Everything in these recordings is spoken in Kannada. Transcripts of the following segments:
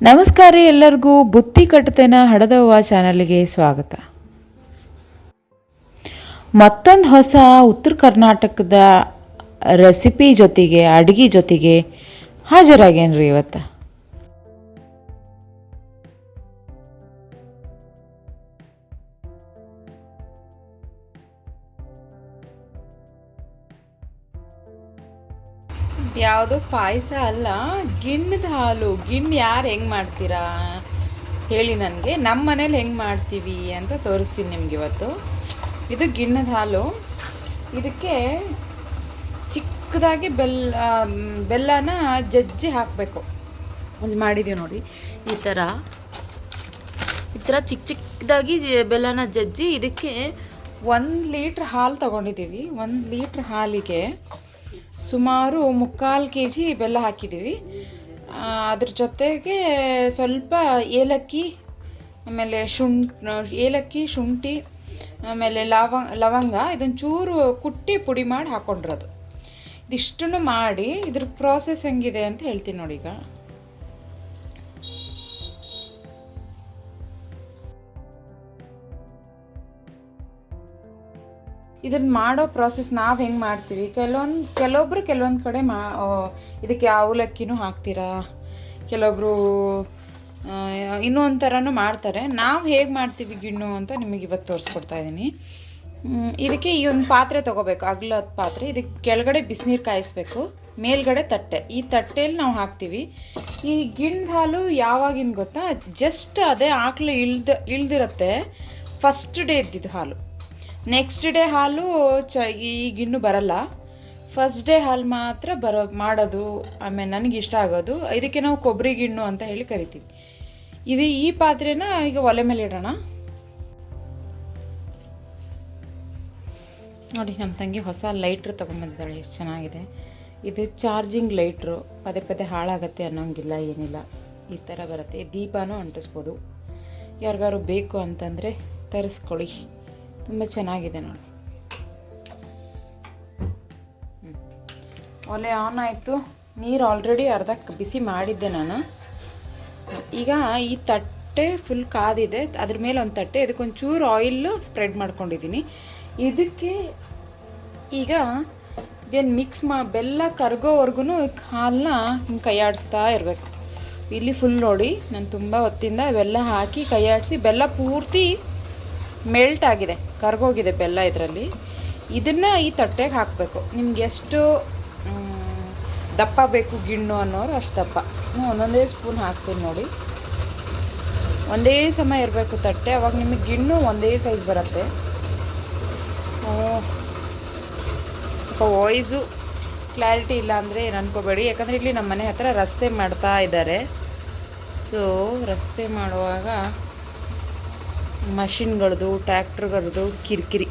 ನಮಸ್ಕಾರ ಎಲ್ಲರಿಗೂ ಬುತ್ತಿ ಕಟ್ಟತೇನ ಹಡದವ್ವ ಚಾನಲ್ಗೆ ಸ್ವಾಗತ. ಮತ್ತೊಂದು ಹೊಸ ಉತ್ತರ ಕರ್ನಾಟಕದ ರೆಸಿಪಿ ಜೊತೆಗೆ ಅಡುಗೆ ಜೊತೆಗೆ ಹಾಜರಾಗೇನ್ರಿ ಇವತ್ತು. ಯಾವುದೋ ಪಾಯಸ ಅಲ್ಲ, ಗಿಣ್ಣದ ಹಾಲು. ಗಿಣ್ಣು ಯಾರು ಹೆಂಗೆ ಮಾಡ್ತೀರಾ ಹೇಳಿ ನನಗೆ. ನಮ್ಮ ಮನೇಲಿ ಹೆಂಗೆ ಮಾಡ್ತೀವಿ ಅಂತ ತೋರಿಸ್ತೀನಿ ನಿಮ್ಗೆ ಇವತ್ತು. ಇದು ಗಿಣ್ಣದ ಹಾಲು. ಇದಕ್ಕೆ ಚಿಕ್ಕದಾಗಿ ಬೆಲ್ಲನ ಜಜ್ಜಿ ಹಾಕಬೇಕು. ಅಲ್ಲಿ ಮಾಡಿದ್ದೀವಿ ನೋಡಿ, ಈ ಥರ ಚಿಕ್ಕದಾಗಿ ಬೆಲ್ಲನ ಜಜ್ಜಿ ಇದಕ್ಕೆ 1 ಲೀಟ್ರ್ ಹಾಲು ತೊಗೊಂಡಿದ್ದೀವಿ. 1 ಲೀಟ್ರ್ ಹಾಲಿಗೆ ಸುಮಾರು 3/4 kg ಬೆಲ್ಲ ಹಾಕಿದ್ದೀವಿ. ಅದ್ರ ಜೊತೆಗೆ ಸ್ವಲ್ಪ ಏಲಕ್ಕಿ, ಆಮೇಲೆ ಏಲಕ್ಕಿ, ಶುಂಠಿ, ಆಮೇಲೆ ಲವಂಗ ಇದನ್ನು ಚೂರು ಕುಟ್ಟಿ ಪುಡಿ ಮಾಡಿ ಹಾಕ್ಕೊಂಡಿರೋದು. ಇದಿಷ್ಟನ್ನು ಮಾಡಿ ಇದ್ರ ಪ್ರೋಸೆಸ್ ಹೆಂಗಿದೆ ಅಂತ ಹೇಳ್ತೀನಿ ನೋಡಿ. ಈಗ ಇದನ್ನು ಮಾಡೋ ಪ್ರೋಸೆಸ್ ನಾವು ಹೆಂಗೆ ಮಾಡ್ತೀವಿ, ಕೆಲವೊಬ್ಬರು ಕೆಲವೊಂದು ಕಡೆ ಇದಕ್ಕೆ ಅವಲಕ್ಕಿನೂ ಹಾಕ್ತೀರಾ, ಕೆಲವೊಬ್ಬರು ಇನ್ನೂ ಒಂಥರನೂ ಮಾಡ್ತಾರೆ. ನಾವು ಹೇಗೆ ಮಾಡ್ತೀವಿ ಗಿಣ್ಣು ಅಂತ ನಿಮಗೆ ಇವತ್ತು ತೋರಿಸ್ಕೊಡ್ತಾ ಇದ್ದೀನಿ. ಇದಕ್ಕೆ ಈ ಒಂದು ಪಾತ್ರೆ ತೊಗೋಬೇಕು, ಅಗಲದ ಪಾತ್ರೆ. ಇದಕ್ಕೆ ಕೆಳಗಡೆ ಬಿಸಿನೀರು ಕಾಯಿಸ್ಬೇಕು, ಮೇಲ್ಗಡೆ ತಟ್ಟೆ. ಈ ತಟ್ಟೆಯಲ್ಲಿ ನಾವು ಹಾಕ್ತೀವಿ. ಈ ಗಿಣ್ಣದ ಹಾಲು ಯಾವಾಗಿಂದ ಗೊತ್ತಾ, ಜಸ್ಟ್ ಅದೇ ಆಕಳು ಇಳ್ದಿರುತ್ತೆ ಫಸ್ಟ್ ಡೇ ಇದ್ದಿದ್ದು ಹಾಲು. ನೆಕ್ಸ್ಟ್ ಡೇ ಹಾಲು ಈ ಗಿಣ್ಣು ಬರಲ್ಲ. ಫಸ್ಟ್ ಡೇ ಹಾಲು ಮಾತ್ರ ಮಾಡೋದು. ಆಮೇಲೆ ನನಗೆ ಇಷ್ಟ ಆಗೋದು ಇದಕ್ಕೆ ನಾವು ಕೊಬ್ಬರಿ ಗಿಣ್ಣು ಅಂತ ಹೇಳಿ ಕರಿತೀವಿ. ಈ ಪಾತ್ರೆನ ಈಗ ಒಲೆ ಮೇಲೆ ಇಡೋಣ. ನೋಡಿ, ನಮ್ಮ ತಂಗಿ ಹೊಸ ಲೈಟ್ರ್ ತೊಗೊಂಬಂದಿದ್ದಾಳೆ, ಎಷ್ಟು ಚೆನ್ನಾಗಿದೆ. ಇದು ಚಾರ್ಜಿಂಗ್ ಲೈಟ್ರು, ಪದೇ ಪದೇ ಹಾಳಾಗತ್ತೆ ಅನ್ನೋಂಗಿಲ್ಲ, ಏನಿಲ್ಲ. ಈ ಥರ ಬರುತ್ತೆ. ದೀಪನೂ ಅಂಟಿಸ್ಬೋದು. ಯಾರಿಗಾರು ಬೇಕು ಅಂತಂದರೆ ತರಿಸ್ಕೊಳ್ಳಿ, ತುಂಬ ಚೆನ್ನಾಗಿದೆ ನೋಡಿ. ಒಲೆ ಆನ್ ಆಯಿತು. ನೀರು ಆಲ್ರೆಡಿ ಅರ್ಧಕ್ಕೆ ಬಿಸಿ ಮಾಡಿದ್ದೆ ನಾನು. ಈಗ ಈ ತಟ್ಟೆ ಫುಲ್ ಕಾದಿದೆ, ಅದ್ರ ಮೇಲೆ ಒಂದು ತಟ್ಟೆ, ಇದಕ್ಕೊಂಚೂರು ಆಯಿಲ್ ಸ್ಪ್ರೆಡ್ ಮಾಡ್ಕೊಂಡಿದ್ದೀನಿ. ಇದಕ್ಕೆ ಈಗ ಇದೇನು ಮಿಕ್ಸ್ ಬೆಲ್ಲ ಕರಗೋವರೆಗೂ ಹಾಲನ್ನ ಹಿಂಗೆ ಕೈಯಾಡಿಸ್ತಾ ಇರಬೇಕು. ಇಲ್ಲಿ ಫುಲ್ ನೋಡಿ, ನಾನು ತುಂಬ ಹೊತ್ತಿಂದ ಬೆಲ್ಲ ಹಾಕಿ ಕೈಯಾಡಿಸಿ ಬೆಲ್ಲ ಪೂರ್ತಿ ಮೆಲ್ಟ್ ಆಗಿದೆ, ಕರ್ಗೋಗಿದೆ ಬೆಲ್ಲ ಇದರಲ್ಲಿ. ಇದನ್ನು ಈ ತಟ್ಟೆಗೆ ಹಾಕಬೇಕು. ನಿಮ್ಗೆ ಎಷ್ಟು ದಪ್ಪ ಬೇಕು ಗಿಣ್ಣು ಅನ್ನೋರು ಅಷ್ಟು ದಪ್ಪ. ಒಂದೊಂದೇ ಸ್ಪೂನ್ ಹಾಕ್ತೀನಿ ನೋಡಿ. ಒಂದೇ ಸಮ ಇರಬೇಕು ತಟ್ಟೆ, ಅವಾಗ ನಿಮಗೆ ಗಿಣ್ಣು ಒಂದೇ ಸೈಜ್ ಬರುತ್ತೆ. ವಾಯ್ಸು ಕ್ಲಾರಿಟಿ ಇಲ್ಲ ಅಂದರೆ ಏನು ಅನ್ಕೋಬೇಡಿ, ಯಾಕಂದರೆ ಇಲ್ಲಿ ನಮ್ಮ ಮನೆ ಹತ್ರ ರಸ್ತೆ ಮಾಡ್ತಾ ಇದ್ದಾರೆ. ಸೊ ರಸ್ತೆ ಮಾಡುವಾಗ ಮಷಿನ್ಗಳದ್ದು, ಟ್ಯಾಕ್ಟ್ರುಗಳದ್ದು ಕಿರಿಕಿರಿ.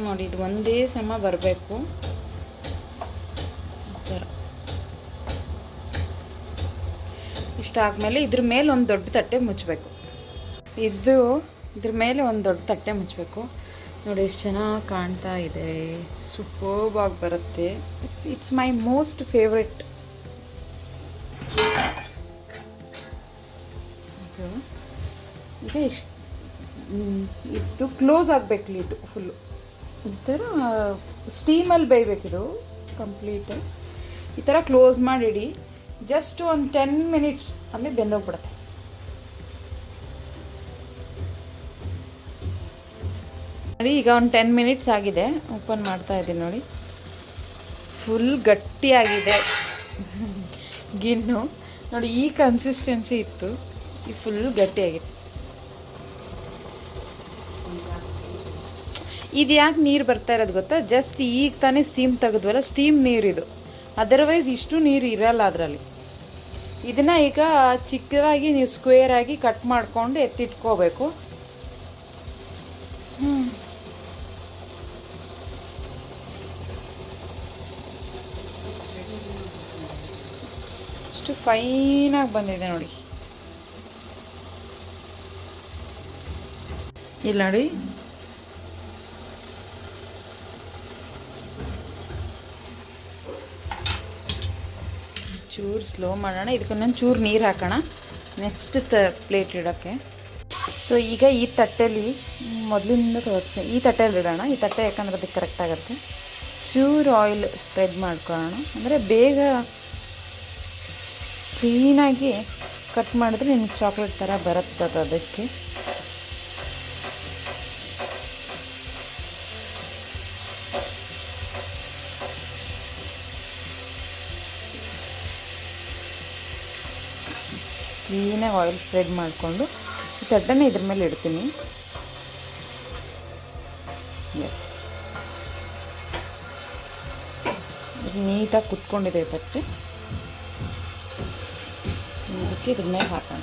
ನೋಡಿ, ಇದು ಒಂದೇ ಸಮ ಬರಬೇಕು. ಇಷ್ಟ ಆದಮೇಲೆ ಇದ್ರ ಮೇಲೆ ಒಂದು ದೊಡ್ಡ ತಟ್ಟೆ ಮುಚ್ಚಬೇಕು. ಇದ್ರ ಮೇಲೆ ಒಂದು ದೊಡ್ಡ ತಟ್ಟೆ ಮುಚ್ಚಬೇಕು. ನೋಡಿ ಎಷ್ಟು ಚೆನ್ನಾಗಿ ಕಾಣ್ತಾ ಇದೆ, ಸೂಪರ್ಬ್ ಆಗಿ ಬರುತ್ತೆ. It's my most favourite. ಈಗ ಇದು ಕ್ಲೋಸ್ ಆಗಬೇಕು, ಲೀಟು ಫುಲ್ಲು ಈ ಥರ ಸ್ಟೀಮಲ್ಲಿ ಬೇಯಬೇಕಿದು ಕಂಪ್ಲೀಟ್. ಈ ಥರ ಕ್ಲೋಸ್ ಮಾಡಿಡಿ. ಜಸ್ಟ್ ಒಂದು 10 ಮಿನಿಟ್ಸ್ ಅಲ್ಲಿ ಬೆಂದೋಗ್ಬಿಡುತ್ತೆ. ನೋಡಿ, ಈಗ ಒಂದು 10 ಮಿನಿಟ್ಸ್ ಆಗಿದೆ. ಓಪನ್ ಮಾಡ್ತಾ ಇದ್ದೀನಿ ನೋಡಿ, ಫುಲ್ ಗಟ್ಟಿಯಾಗಿದೆ ಗಿಣ್ಣು. ನೋಡಿ, ಈ ಕನ್ಸಿಸ್ಟೆನ್ಸಿ ಇತ್ತು, ಈ ಫುಲ್ ಗಟ್ಟಿಯಾಗಿದೆ. ಇದು ಯಾಕೆ ನೀರು ಬರ್ತಾ ಇರೋದು ಗೊತ್ತಾ, ಜಸ್ಟ್ ಈಗ ತಾನೇ ಸ್ಟೀಮ್ ತೆಗೆದ್ವಲ್ಲ, ಸ್ಟೀಮ್ ನೀರಿದು. ಅದರ್ವೈಸ್ ಇಷ್ಟು ನೀರು ಇರಲ್ಲ ಅದರಲ್ಲಿ. ಇದನ್ನು ಈಗ ಚಿಕ್ಕದಾಗಿ ನೀವು ಸ್ಕ್ವೇರಾಗಿ ಕಟ್ ಮಾಡಿಕೊಂಡು ಎತ್ತಿಟ್ಕೋಬೇಕು. ಅಷ್ಟು ಫೈನಾಗಿ ಬಂದಿದೆ ನೋಡಿ. ಇಲ್ಲಿ ನೋಡಿ, ಚೂರು ಸ್ಲೋ ಮಾಡೋಣ. ಇದಕ್ಕೊಂದೊಂದು ಚೂರು ನೀರು ಹಾಕೋಣ ನೆಕ್ಸ್ಟ್ ಪ್ಲೇಟ್ ಇಡೋಕ್ಕೆ. ಸೊ ಈಗ ಈ ತಟ್ಟೆಯಲ್ಲಿ ಮೊದಲಿಂದ ತೋರಿಸಿ ಈ ತಟ್ಟೆಯಲ್ಲಿ ಇಡೋಣ. ಈ ತಟ್ಟೆ ಯಾಕಂದ್ರೆ ಅದಕ್ಕೆ ಕರೆಕ್ಟ್ ಆಗುತ್ತೆ. ಚೂರು ಆಯಿಲ್ ಸ್ಪ್ರೆಡ್ ಮಾಡ್ಕೊಳ್ಳೋಣ, ಅಂದರೆ ಬೇಗ ಕ್ಲೀನಾಗಿ ಕಟ್ ಮಾಡಿದ್ರೆ ನಿಮ್ಗೆ ಚಾಕ್ಲೇಟ್ ಥರ ಬರುತ್ತದೆ. ಅದಕ್ಕೆ ಕ್ಲೀನಾಗಿ ಆಯಿಲ್ ಸ್ಪ್ರೆಡ್ ಮಾಡಿಕೊಂಡು ಈ ತಟ್ಟೆನ ಇದ್ರ ಮೇಲೆ ಇಡ್ತೀನಿ. ಎಸ್, ನೀಟಾಗಿ ಕುತ್ಕೊಂಡಿದೆ ತಟ್ಟೆ. ಇದಕ್ಕೆ ಇದ್ರ ಮೇಲೆ ಹಾಕೋಣ.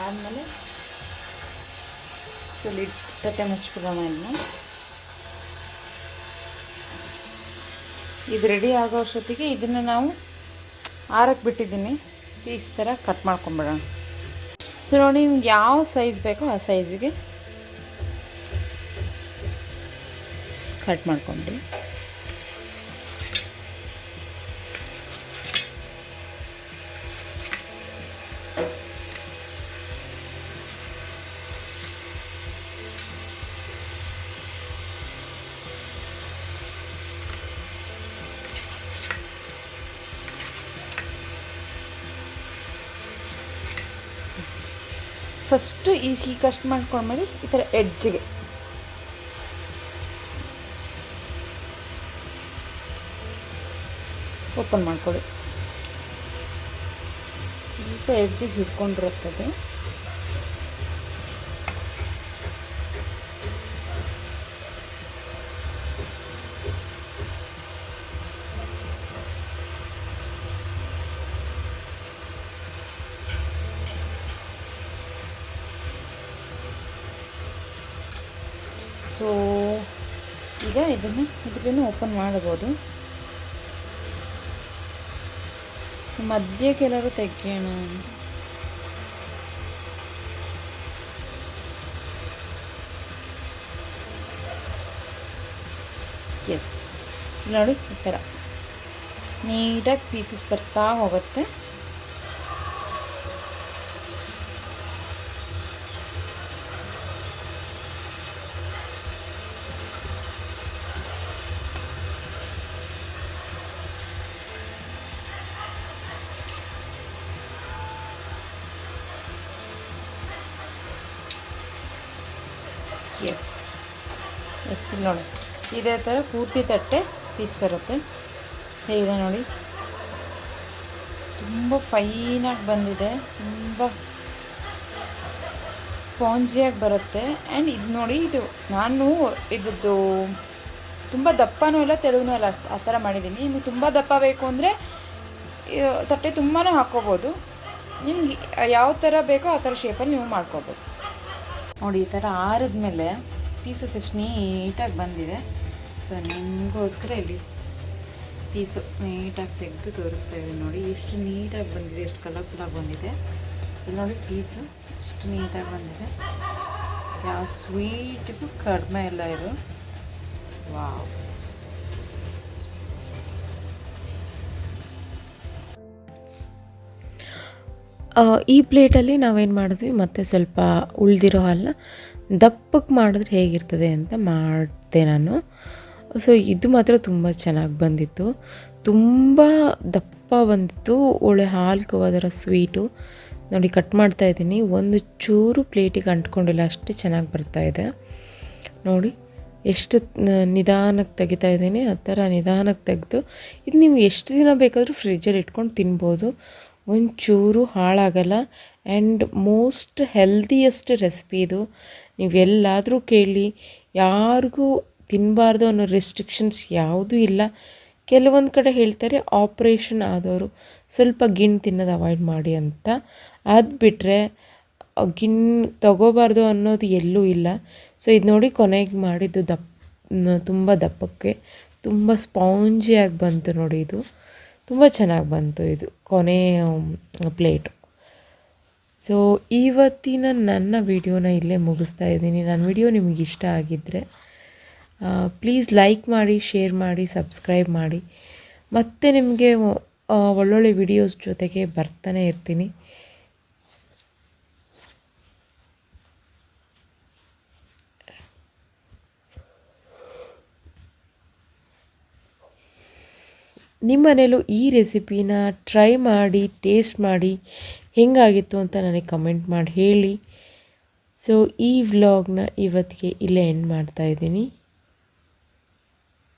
ಆದಮೇಲೆ ಸೊ ಲಿಡ್ ತಟ್ಟೆ ಮುಚ್ಚಿಬಿಡೋಣ. ಇದು ರೆಡಿ ಆಗೋ ಅಷ್ಟೊತ್ತಿಗೆ ಇದನ್ನು ನಾವು ಆರಕ್ಕೆ ಬಿಟ್ಟಿದ್ದೀನಿ. ಪೀಸ್ ಥರ ಕಟ್ ಮಾಡ್ಕೊಂಬಿಡೋಣ. ಸೊ ನೋಡಿ, ನಿಮ್ಗೆ ಯಾವ ಸೈಜ್ ಬೇಕೋ ಆ ಸೈಜಿಗೆ ಕಟ್ ಮಾಡ್ಕೊಂಡ್ರಿ. ಫಸ್ಟು ಈ ಕಟ್ ಮಾಡ್ಕೊಂಡ್ಮೇಲೆ ಈ ಥರ ಎಡ್ಜಿಗೆ ಓಪನ್ ಮಾಡ್ಕೊಳ್ಳಿ. ಸ್ವಲ್ಪ ಎಡ್ಜಿಗೆ ಹಿಡ್ಕೊಂಡಿರುತ್ತದೆ. ಸೊ ಈಗ ಇದನ್ನು ಓಪನ್ ಮಾಡ್ಬೋದು. ಮಧ್ಯಕ್ಕೆ ಎಲ್ಲರೂ ತೆಗೆಯೋಣ. ಎಸ್, ನೋಡಿ ಈ ಥರ ನೀಟಾಗಿ ಪೀಸಸ್ ಬರ್ತಾ ಹೋಗುತ್ತೆ. ಎಸ್ ಎಸ್, ನೋಡಿ ಇದೇ ಥರ ಪೂರ್ತಿ ತಟ್ಟೆ ಪೀಸ್ ಬರುತ್ತೆ. ಹೇಗಿದೆ ನೋಡಿ, ತುಂಬ ಫೈನಾಗಿ ಬಂದಿದೆ, ತುಂಬ ಸ್ಪಾಂಜಿಯಾಗಿ ಬರುತ್ತೆ. ಆ್ಯಂಡ್ ಇದು ನೋಡಿ, ನಾನು ಇದ್ದು ತುಂಬ ದಪ್ಪನೂ ಇಲ್ಲ ತೆಳುವೂ ಇಲ್ಲ, ಆ ಥರ ಮಾಡಿದ್ದೀನಿ. ನಿಮಗೆ ತುಂಬ ದಪ್ಪ ಬೇಕು ಅಂದರೆ ತಟ್ಟೆ ತುಂಬಾ ಹಾಕ್ಕೋಬೋದು. ನಿಮ್ಗೆ ಯಾವ ಥರ ಬೇಕೋ ಆ ಥರ ಶೇಪಲ್ಲಿ ನೀವು ಮಾಡ್ಕೋಬೋದು. ನೋಡಿ, ಈ ಥರ ಆರಿದ್ಮೇಲೆ ಪೀಸಸ್ ಎಷ್ಟು ನೀಟಾಗಿ ಬಂದಿದೆ. ಸೊ ನಿಮಗೋಸ್ಕರ ಇಲ್ಲಿ ಪೀಸು ನೀಟಾಗಿ ತೆಗೆದು ತೋರಿಸ್ತಾ ಇದ್ದೀನಿ. ನೋಡಿ ಎಷ್ಟು ನೀಟಾಗಿ ಬಂದಿದೆ, ಎಷ್ಟು ಕಲರ್ಫುಲ್ಲಾಗಿ ಬಂದಿದೆ. ಇಲ್ಲಿ ನೋಡಿ ಪೀಸು ಎಷ್ಟು ನೀಟಾಗಿ ಬಂದಿದೆ. ಯಾವ ಸ್ವೀಟಿಗೂ ಕಡಿಮೆ ಇಲ್ಲ ಇದು. ವಾವ್, ಈ ಪ್ಲೇಟಲ್ಲಿ ನಾವೇನು ಮಾಡಿದ್ವಿ, ಮತ್ತು ಸ್ವಲ್ಪ ಉಳಿದಿರೋ ಹಾಲನ್ನ ದಪ್ಪಕ್ಕೆ ಮಾಡಿದ್ರೆ ಹೇಗಿರ್ತದೆ ಅಂತ ಮಾಡಿದೆ ನಾನು. ಸೊ ಇದು ಮಾತ್ರ ತುಂಬ ಚೆನ್ನಾಗಿ ಬಂದಿತ್ತು, ತುಂಬ ದಪ್ಪ ಬಂದಿತ್ತು. ಒಳ್ಳೆ ಹಾಲು ಕೋವಾದರ ಸ್ವೀಟು. ನೋಡಿ ಕಟ್ ಮಾಡ್ತಾಯಿದ್ದೀನಿ, ಒಂದು ಚೂರು ಪ್ಲೇಟಿಗೆ ಅಂಟ್ಕೊಂಡಿಲ್ಲ, ಅಷ್ಟು ಚೆನ್ನಾಗಿ ಬರ್ತಾಯಿದೆ. ನೋಡಿ ಎಷ್ಟು ನಿಧಾನಕ್ಕೆ ತೆಗಿತಾ ಇದ್ದೀನಿ, ಆ ಥರ ನಿಧಾನಕ್ಕೆ ತೆಗೆದು ಇದು ನೀವು ಎಷ್ಟು ದಿನ ಬೇಕಾದರೂ ಫ್ರಿಜ್ಜಲ್ಲಿ ಇಟ್ಕೊಂಡು ತಿನ್ಬೋದು. ಒಂಚೂರು ಹಾಳಾಗಲ್ಲ ಆ್ಯಂಡ್ ಮೋಸ್ಟ್ ಹೆಲ್ದಿಯೆಸ್ಟ್ ರೆಸಿಪಿ ಇದು. ನೀವೆಲ್ಲಾದರೂ ಕೇಳಿ, ಯಾರಿಗೂ ತಿನ್ನಬಾರ್ದು ಅನ್ನೋ ರೆಸ್ಟ್ರಿಕ್ಷನ್ಸ್ ಯಾವುದೂ ಇಲ್ಲ. ಕೆಲವೊಂದು ಕಡೆ ಹೇಳ್ತಾರೆ ಆಪ್ರೇಷನ್ ಆದವರು ಸ್ವಲ್ಪ ಗಿಣ್ಣು ತಿನ್ನೋದು ಅವಾಯ್ಡ್ ಮಾಡಿ ಅಂತ. ಅದು ಬಿಟ್ಟರೆ ಗಿಣ್ಣು ತಗೋಬಾರ್ದು ಅನ್ನೋದು ಎಲ್ಲೂ ಇಲ್ಲ. ಸೊ ಇದು ನೋಡಿ ಕೊನೆಗೆ ಮಾಡಿದ್ದು ತುಂಬ ದಪ್ಪಕ್ಕೆ ತುಂಬ ಸ್ಪಾಂಜಿಯಾಗಿ ಬಂತು ನೋಡಿ. ಇದು ತುಂಬ ಚೆನ್ನಾಗಿ ಬಂತು ಇದು ಕೊನೆಯ ಪ್ಲೇಟು. ಸೊ ಇವತ್ತಿನ ನನ್ನ ವಿಡಿಯೋನ ಇಲ್ಲೇ ಮುಗಿಸ್ತಾ ಇದ್ದೀನಿ. ನನ್ನ ವಿಡಿಯೋ ನಿಮಗೆ ಇಷ್ಟ ಆಗಿದ್ದರೆ ಪ್ಲೀಸ್ ಲೈಕ್ ಮಾಡಿ, ಶೇರ್ ಮಾಡಿ, ಸಬ್ಸ್ಕ್ರೈಬ್ ಮಾಡಿ. ಮತ್ತು ನಿಮಗೆ ಒಳ್ಳೊಳ್ಳೆ ವಿಡಿಯೋಸ್ ಜೊತೆಗೆ ಬರ್ತಾನೆ ಇರ್ತೀನಿ. ನಿಮ್ಮ ಮನೇಲೂ ಈ ರೆಸಿಪಿನ ಟ್ರೈ ಮಾಡಿ, ಟೇಸ್ಟ್ ಮಾಡಿ ಹೇಗಾಗಿತ್ತು ಅಂತ ನನಗೆ ಕಮೆಂಟ್ ಮಾಡಿ ಹೇಳಿ. ಸೊ ಈ ವ್ಲಾಗ್ನ ಇವತ್ತಿಗೆ ಇಲ್ಲೇ ಎಂಡ್ ಮಾಡ್ತಾಯಿದ್ದೀನಿ.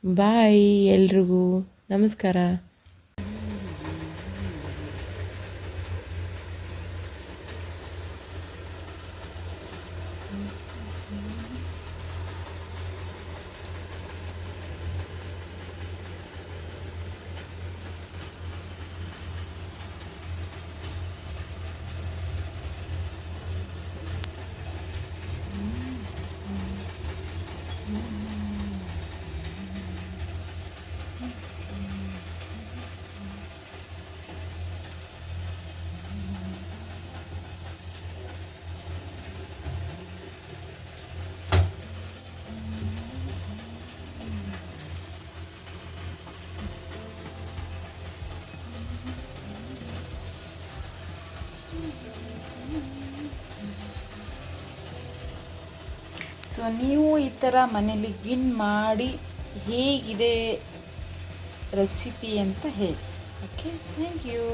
ಬಾಯ್ ಎಲ್ರಿಗೂ, ನಮಸ್ಕಾರ. ಸೊ ನೀವು ಈ ಥರ ಮನೇಲಿ ಗಿನ್ ಮಾಡಿ ಹೇಗಿದೆ ರೆಸಿಪಿ ಅಂತ ಹೇಳಿ. Okay, thank you.